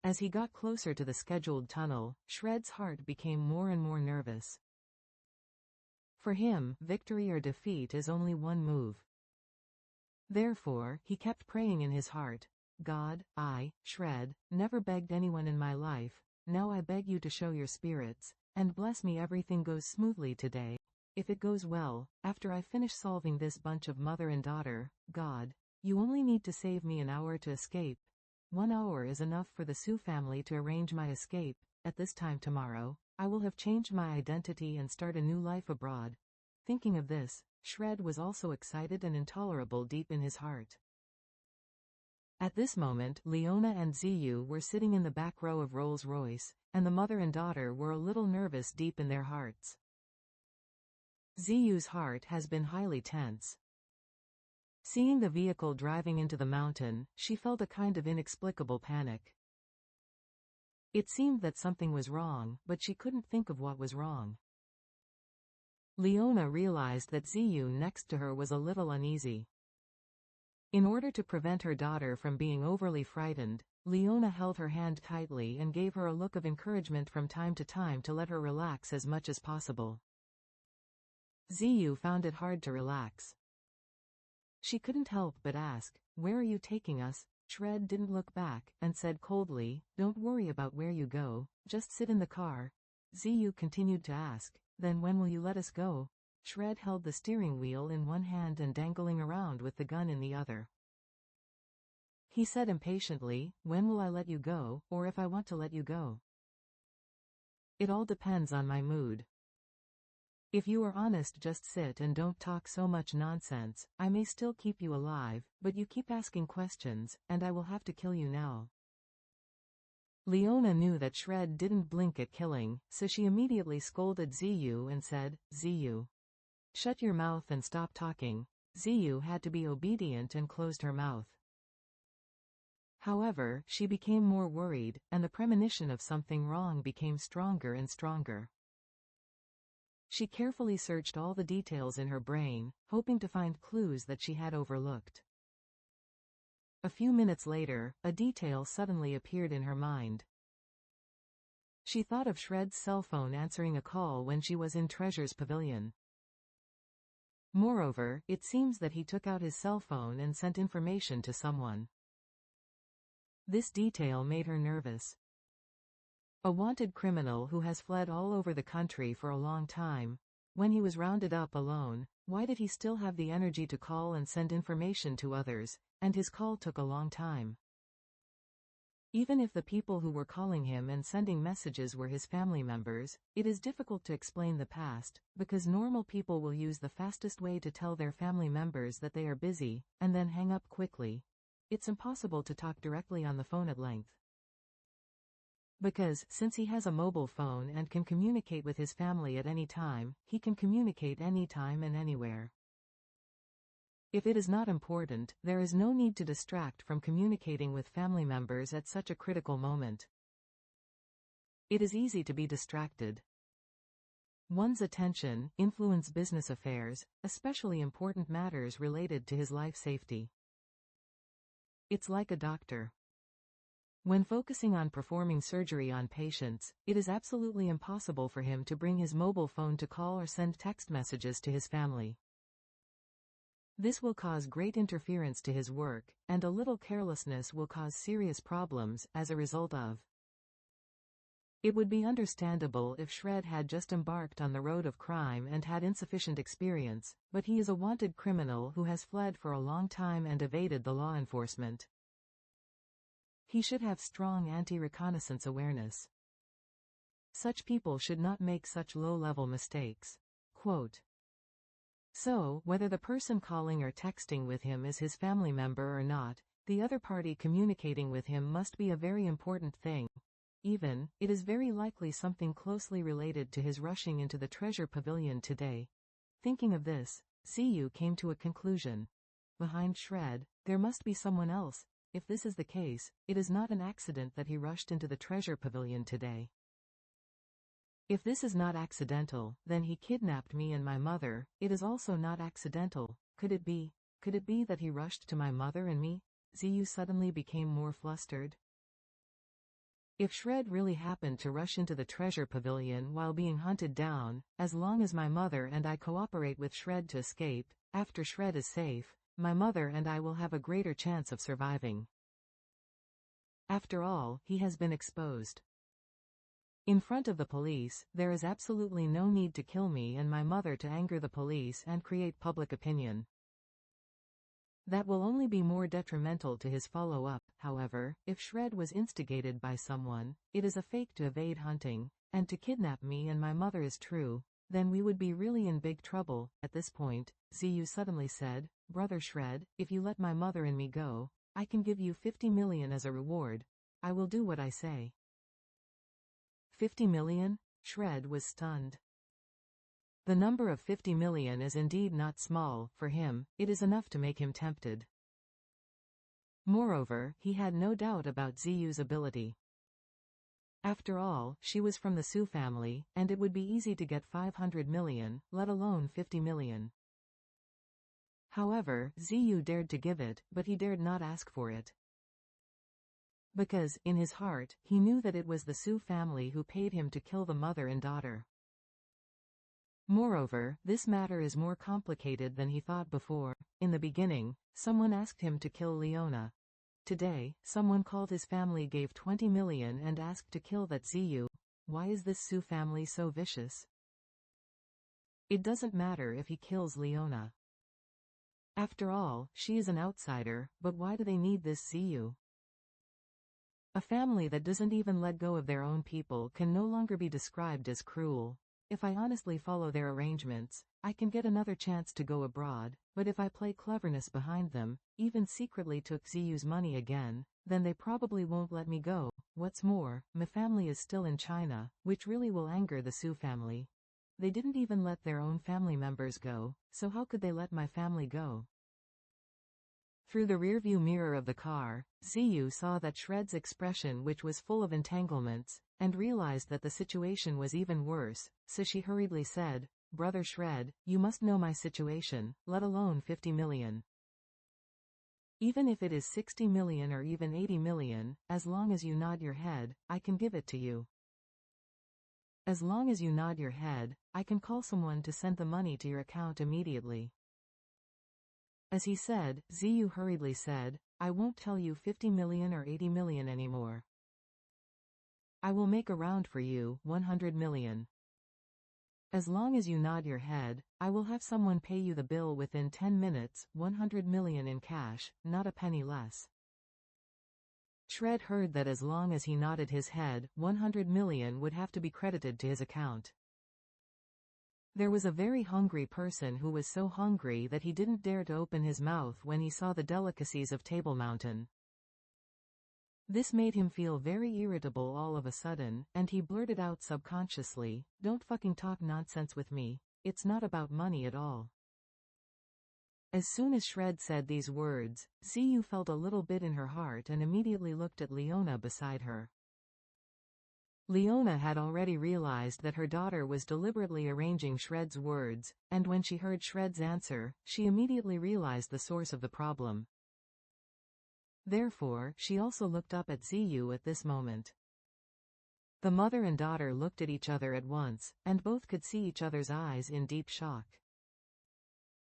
As he got closer to the scheduled tunnel, Shred's heart became more and more nervous. For him, victory or defeat is only one move. Therefore, he kept praying in his heart, God, I, Shred, never begged anyone in my life, now I beg you to show your spirits, and bless me everything goes smoothly today. If it goes well, after I finish solving this bunch of mother and daughter, God, you only need to save me an hour to escape. 1 hour is enough for the Sioux family to arrange my escape. At this time tomorrow, I will have changed my identity and start a new life abroad. Thinking of this, Shred was also excited and intolerable deep in his heart. At this moment, Leona and Ziyu were sitting in the back row of Rolls-Royce, and the mother and daughter were a little nervous deep in their hearts. Ziyu's heart has been highly tense. Seeing the vehicle driving into the mountain, she felt a kind of inexplicable panic. It seemed that something was wrong, but she couldn't think of what was wrong. Leona realized that Ziyu next to her was a little uneasy. In order to prevent her daughter from being overly frightened, Leona held her hand tightly and gave her a look of encouragement from time to time to let her relax as much as possible. Ziyu found it hard to relax. She couldn't help but ask, "Where are you taking us?" Shred didn't look back, and said coldly, "Don't worry about where you go, just sit in the car." Ziyu continued to ask, "Then when will you let us go?" Shred held the steering wheel in one hand and dangling around with the gun in the other. He said impatiently, "When will I let you go, or if I want to let you go? It all depends on my mood. If you are honest, just sit and don't talk so much nonsense. I may still keep you alive, but you keep asking questions, and I will have to kill you now." Leona knew that Shred didn't blink at killing, so she immediately scolded Ziyu and said, "Ziyu, shut your mouth and stop talking." Ziyu had to be obedient and closed her mouth. However, she became more worried, and the premonition of something wrong became stronger and stronger. She carefully searched all the details in her brain, hoping to find clues that she had overlooked. A few minutes later, a detail suddenly appeared in her mind. She thought of Shred's cell phone answering a call when she was in Treasure's pavilion. Moreover, it seems that he took out his cell phone and sent information to someone. This detail made her nervous. A wanted criminal who has fled all over the country for a long time. When he was rounded up alone, why did he still have the energy to call and send information to others, and his call took a long time? Even if the people who were calling him and sending messages were his family members, it is difficult to explain the past, because normal people will use the fastest way to tell their family members that they are busy, and then hang up quickly. It's impossible to talk directly on the phone at length. Because, since he has a mobile phone and can communicate with his family at any time, he can communicate anytime and anywhere. If it is not important, there is no need to distract from communicating with family members at such a critical moment. It is easy to be distracted. One's attention influence business affairs, especially important matters related to his life safety. It's like a doctor. When focusing on performing surgery on patients, it is absolutely impossible for him to bring his mobile phone to call or send text messages to his family. This will cause great interference to his work, and a little carelessness will cause serious problems as a result of. It would be understandable if Shred had just embarked on the road of crime and had insufficient experience, but he is a wanted criminal who has fled for a long time and evaded the law enforcement. He should have strong anti-reconnaissance awareness. Such people should not make such low-level mistakes. Quote. So, whether the person calling or texting with him is his family member or not, the other party communicating with him must be a very important thing. Even, it is very likely something closely related to his rushing into the treasure pavilion today. Thinking of this, Ziyu came to a conclusion. Behind Shred, there must be someone else. If this is the case, it is not an accident that he rushed into the treasure pavilion today. If this is not accidental, then he kidnapped me and my mother. It is also not accidental. Could it be that he rushed to my mother and me? Ziyu suddenly became more flustered. If Shred really happened to rush into the treasure pavilion while being hunted down, as long as my mother and I cooperate with Shred to escape, after Shred is safe, my mother and I will have a greater chance of surviving. After all, he has been exposed. In front of the police, there is absolutely no need to kill me and my mother to anger the police and create public opinion. That will only be more detrimental to his follow-up. However, if Shred was instigated by someone, it is a fake to evade hunting, and to kidnap me and my mother is true, then we would be really in big trouble. At this point, Ziyu suddenly said, "Brother Shred, if you let my mother and me go, I can give you 50 million as a reward. I will do what I say." 50 million? Shred was stunned. The number of 50 million is indeed not small. For him, it is enough to make him tempted. Moreover, he had no doubt about Ziyu's ability. After all, she was from the Su family, and it would be easy to get 500 million, let alone 50 million. However, Ziyu dared to give it, but he dared not ask for it. Because, in his heart, he knew that it was the Su family who paid him to kill the mother and daughter. Moreover, this matter is more complicated than he thought before. In the beginning, someone asked him to kill Leona. Today, someone called his family, gave 20 million and asked to kill that Ziyu. Why is this Su family so vicious? It doesn't matter if he kills Leona. After all, she is an outsider, but why do they need this Ziyu? A family that doesn't even let go of their own people can no longer be described as cruel. If I honestly follow their arrangements, I can get another chance to go abroad, but if I play cleverness behind them, even secretly took Ziyu's money again, then they probably won't let me go. What's more, my family is still in China, which really will anger the Su family. They didn't even let their own family members go, so how could they let my family go? Through the rearview mirror of the car, Ziyu saw that Shred's expression, which was full of entanglements, and realized that the situation was even worse, so she hurriedly said, "Brother Shred, you must know my situation, let alone 50 million. Even if it is 60 million or even 80 million, as long as you nod your head, I can give it to you. As long as you nod your head, I can call someone to send the money to your account immediately." As he said, Ziyu hurriedly said, "I won't tell you 50 million or 80 million anymore. I will make a round for you, 100 million. As long as you nod your head, I will have someone pay you the bill within 10 minutes, 100 million in cash, not a penny less." Shred heard that as long as he nodded his head, 100 million would have to be credited to his account. There was a very hungry person who was so hungry that he didn't dare to open his mouth when he saw the delicacies of Table Mountain. This made him feel very irritable all of a sudden, and he blurted out subconsciously, "Don't fucking talk nonsense with me. It's not about money at all." As soon as Shred said these words, Ziyu felt a little bit in her heart and immediately looked at Leona beside her. Leona had already realized that her daughter was deliberately arranging Shred's words, and when she heard Shred's answer, she immediately realized the source of the problem. Therefore, she also looked up at Ziyu at this moment. The mother and daughter looked at each other at once, and both could see each other's eyes in deep shock.